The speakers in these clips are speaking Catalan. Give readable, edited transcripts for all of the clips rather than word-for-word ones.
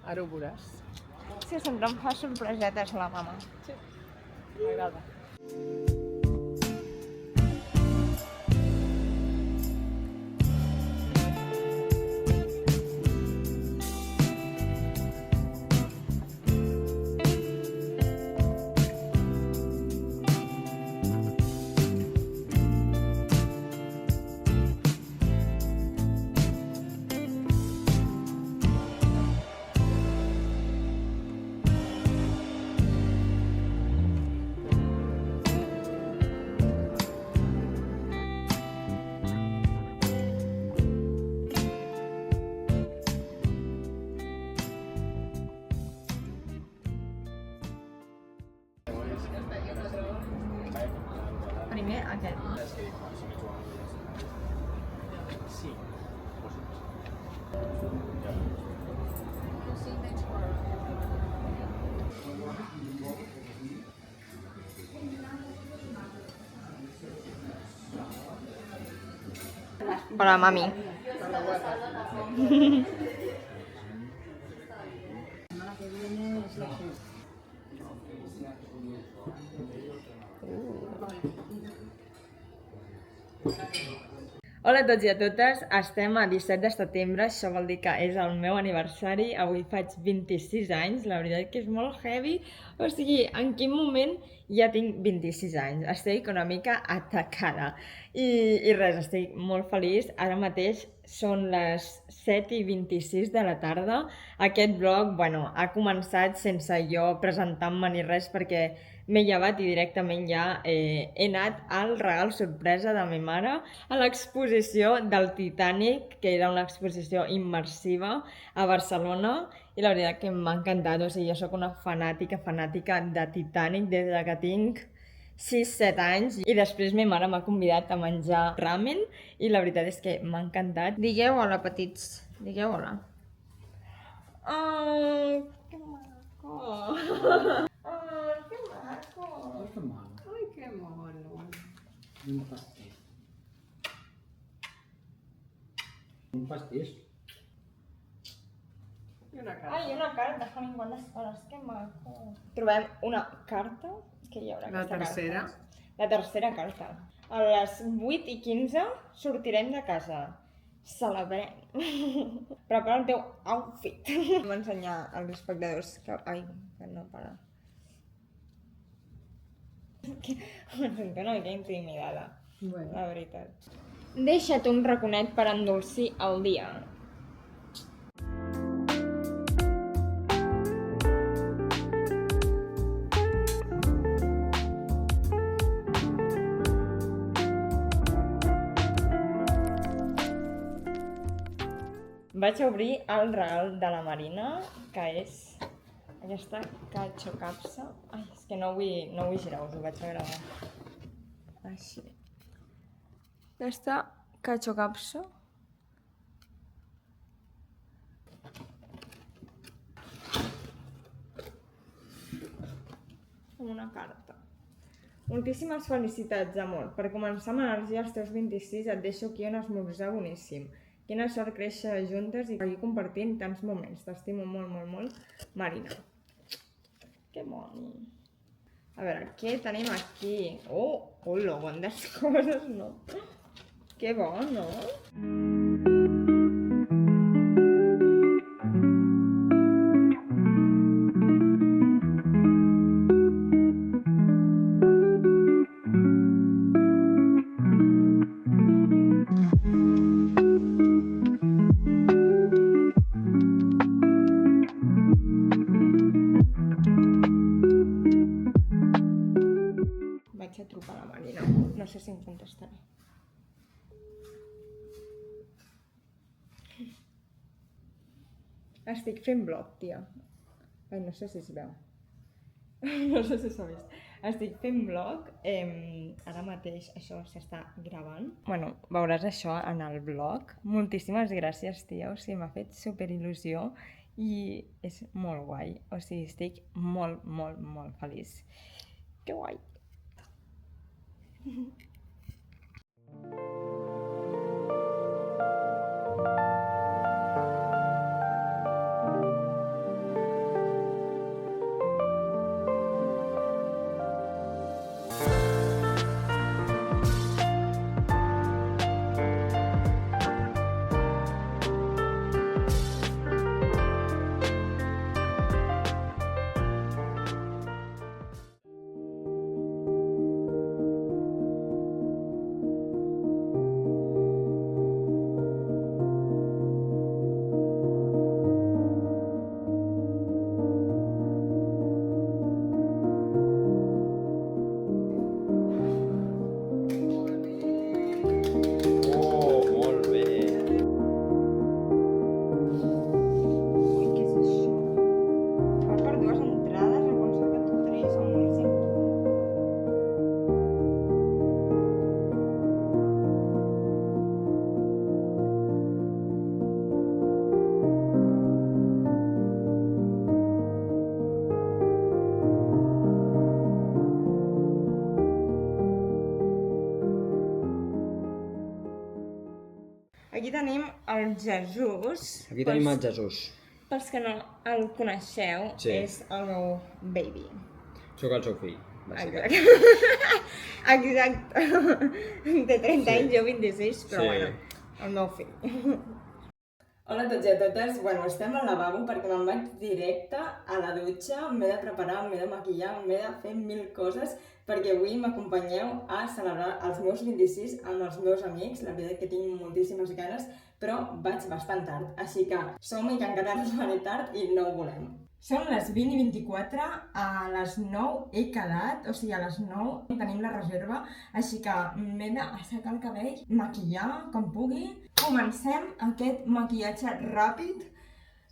Ara ho veuràs. Sí, sempre em fa sorpresetes la mama. Sí, m'agrada. Primer aquest. Sí. Hola, mami. Hola a tots i a totes, estem a 17 de setembre, això vol dir que és el meu aniversari, avui faig 26 anys, la veritat que és molt heavy, o sigui, en quin moment ja tinc 26 anys, estic una mica atacada i res, estic molt feliç, ara mateix són les 7:26 de la tarda, aquest vlog, bueno, ha començat sense jo presentar-me ni res perquè m'he llevat i directament ja he anat al regal sorpresa de ma mare a l'exposició del Titanic, que era una exposició immersiva a Barcelona i la veritat que m'ha encantat, o sigui, jo sóc una fanàtica de Titanic des que tinc 6-7 anys i després ma mare m'ha convidat a menjar ramen i la veritat és que m'ha encantat. Digueu hola, petits, digueu hola. Oh, que maco! Ai, que maco! Que mono. Ai, que mono! Un pastís. Un pastís. I una carta. Ai, una carta, fan quantes coses, que maco! Trobem una carta, que hi haurà La aquesta tercera. carta. La tercera carta. A les 8:15 sortirem de casa. Celebrem. Prepara el teu outfit. Vam ensenyar als espectadors que... Ai, que no para. Em sento una mica intimidada, Bueno. la veritat. Deixa't un raconet per endolcir el dia. Vaig obrir el regal de la Marina, que és aquesta catxo-capsa. Ai, és que no vull girar, us ho vaig a gravar. Així. Aquesta catxo-capsa. Amb una carta. Moltíssimes felicitats, amor. Per començar amb energia als teus 26 et deixo aquí un esmorzar boníssim. Quina sort créixer juntes i seguir compartint tants moments. T'estimo molt, molt, molt, Marina. Que boni. A veure, què tenim aquí? Oh, hola, quantes coses, no? Que bo, no? Vaig a trucar a la Marina. No sé si em contestarà. Estic fent vlog, tia. Ai, no sé si es veu. No sé si s'ha vist. Estic fent vlog. Ara mateix això s'està gravant. Bueno, veuràs això en el vlog. Moltíssimes gràcies, tia. O sigui, m'ha fet super il·lusió i és molt guai. O sigui, estic molt, molt, molt feliç. Que guai. Aquí tenim el Jesús. Aquí tenim el Jesús. Pels que no el coneixeu, Sí. és el meu baby. Soc el seu fill, bàsicament. Exacte. Té 30 anys, jo 26, però Sí. bueno, el meu fill. Hola a tots i a totes. Bueno, estem al lavabo perquè me'n vaig directe a la dutxa, m'he de preparar, m'he de maquillar, m'he de fer mil coses perquè avui m'acompanyeu a celebrar els meus 26 amb els meus amics. La veritat que tinc moltíssimes ganes, però vaig bastant tard, així que som-hi que encara arribaré tard i no ho volem. Són les 20:24, a les 9 he quedat, o sigui, a les 9 tenim la reserva, així que m'he d'assecar el cabell, maquillar com pugui. Comencem aquest maquillatge ràpid.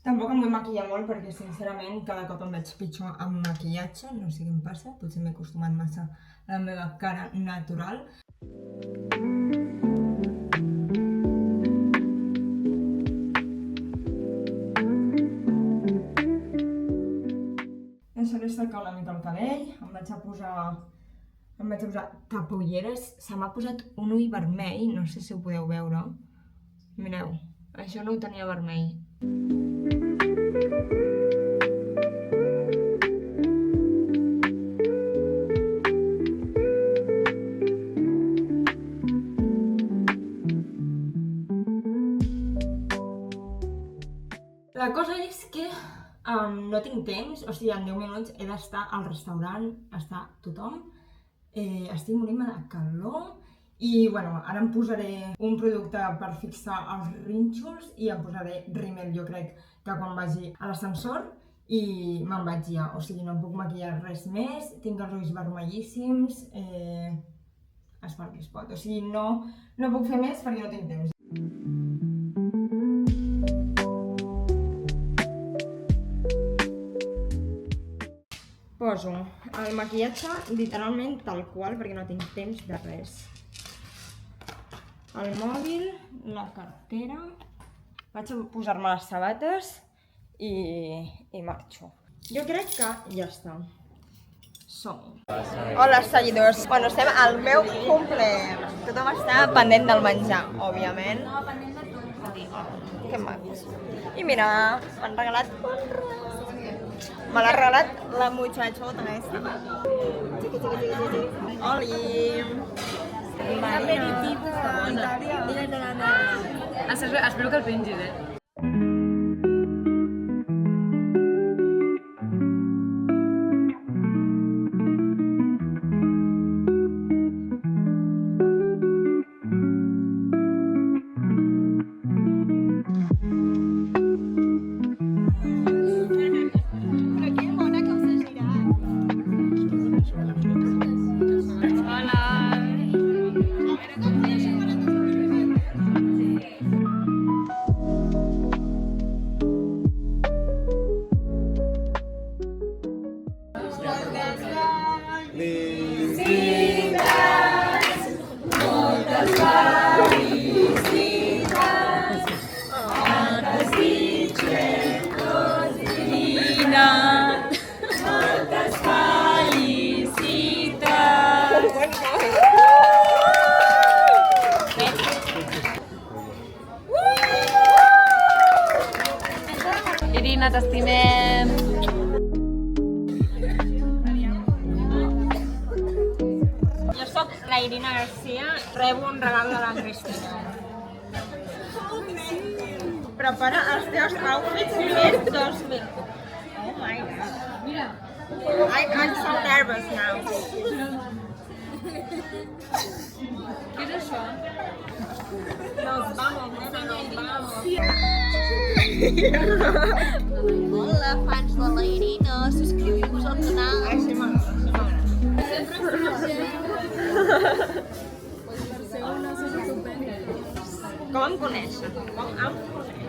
Tampoc em vull maquillar molt perquè, sincerament, cada cop em veig pitjor amb maquillatge. No sé què em passa, potser m'he acostumat massa a la meva cara natural. Deixaré secar una mica el cabell, em vaig a posar tapa-ulleres. Se m'ha posat un ull vermell, no sé si ho podeu veure. Mireu, això no ho tenia vermell. La cosa és que no tinc temps, o sigui, en 10 minuts he d'estar al restaurant, està tothom. Estic morint-me de calor i, bueno, ara em posaré un producte per fixar els rínxols i em posaré rímel, jo crec que quan vagi a l'ascensor i me'n vaig ja, o sigui, no em puc maquillar res més, tinc els ulls vermellíssims, es fa el que es pot, o sigui, no puc fer més perquè no tinc temps. Poso el maquillatge literalment tal qual perquè no tinc temps de res. El mòbil, la cartera, vaig a posar-me les sabates i marxo. Jo crec que ja està. Som-hi. Hola, seguidors. Bueno, estem al meu cumple. Tothom està pendent del menjar, òbviament. Que macos. I mira, m'han regalat un regal. Me l'ha regalat la muchachota aquesta. Oli! Aperitivo italià. Espero que el pengis, Irina, t'estimem. Jo soc la Irina Garcia, rebo un regal de la Cristina. Prepara els teus outfits més 2000. Oh my god. Mira. I'm so nervous now. Què és això? Nos vamos, nena, nos vamos. Hola, fans de la Irina, subscriviu-vos al canal. Ai, sí m'agrada, Com em coneixen? Com em coneixen?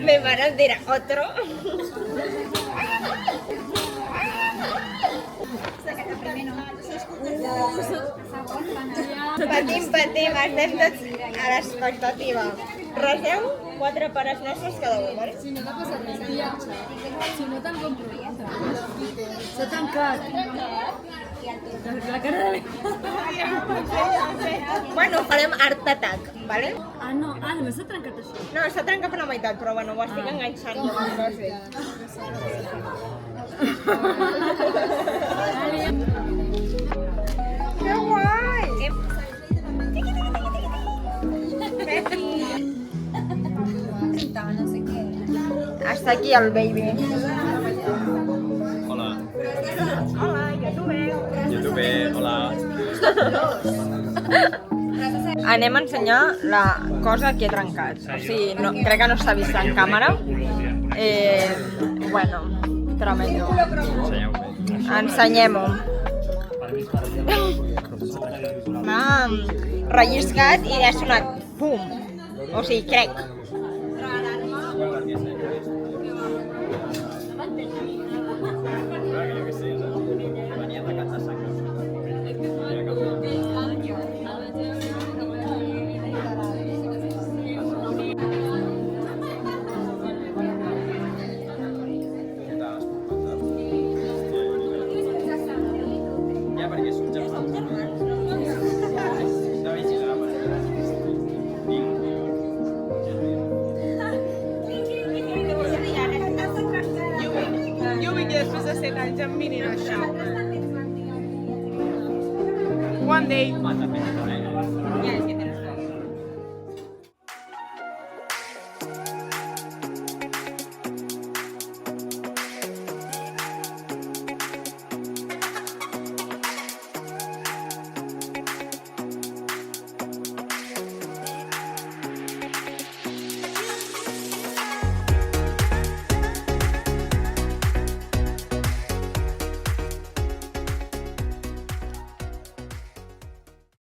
Me van a dir otro. Patim, estem tots a l'expectativa. Reseu 4 pares nostres cada un, vale? Si no t'ha passat res, viatge. Si no te'n compro un altre. S'ha tancat. La cara de... Bueno, farem art attack, vale? Ah, no. Ah, només s'ha trencat això. No, s'ha trencat per la meitat, però bueno, ho estic enganxant. No sé. Que guai! Hasta aquí el baby. Hola. Hola, YouTube, hola. Anem a ensenyar la cosa que he trencat. O sigui, no, crec que no s'ha vist en càmera. Bueno, tremendo. Ensenyem-ho. M'ha relliscat i ha sonat pum. O sigui, crec. Ja, perquè és un germà. Jo vinc després de 7 anys amb mini a shower. One day. Ja, és que